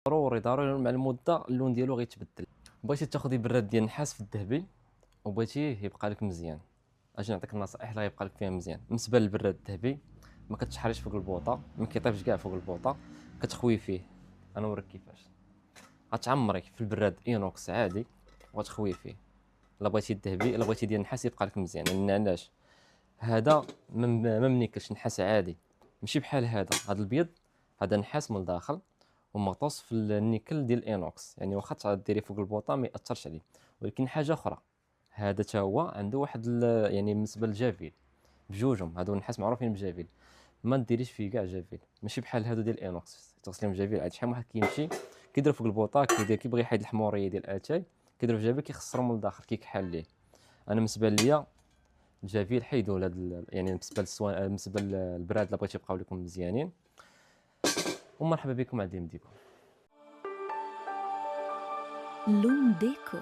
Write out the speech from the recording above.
ضروري مع المده اللون ديالو غيتبدل. بغيتي تاخدي براد ديال النحاس في الذهبي وبغيتيه يبقى لك مزيان، اجي نعطيك النصائح اللي غيبقى لك فيها مزيان. بالنسبه للبراد الذهبي ما كتشحريش فوق البوطه، ما كيطيبش كاع فوق البوطه، كتخوي فيه. انا نوريك كيفاش. غتعمري في البراد اينوكس عادي وغتخوي فيه. الا بغيتي الذهبي، الا بغيتي ديال النحاس يبقى لك مزيان. لان علاش؟ هذا ما منيكلش نحاس عادي، ماشي بحال هذا البيض. هذا نحاس من الداخل ومغطوس في النيكل ديال الاينوكس، يعني واخا ديري فوق البوطه ما ياثرش عليه. ولكن حاجه اخرى، هذا حتى هو عنده واحد يعني بالنسبه للجافيل بجوجهم، هادو النحاس معروفين بجافيل، ما ديريش فيه كاع جافيل، ماشي بحال هادو ديال الاينوكس تغسلهم جافيل عاد. شحال من واحد كيمشي كيدير فوق البوطه، كيدير كيبغي يحيد الحموريه ديال اتاي، كيدير في جافيل كيخسرهم من الداخل كيكحل ليه. انا بالنسبه ليا الجافيل حيدوا لهاد يعني بالنسبه بالنسبه للبراد اللي بغيتو يبقاو لكم مزيانين. ومرحبا بكم عند ديكم. لونديكو.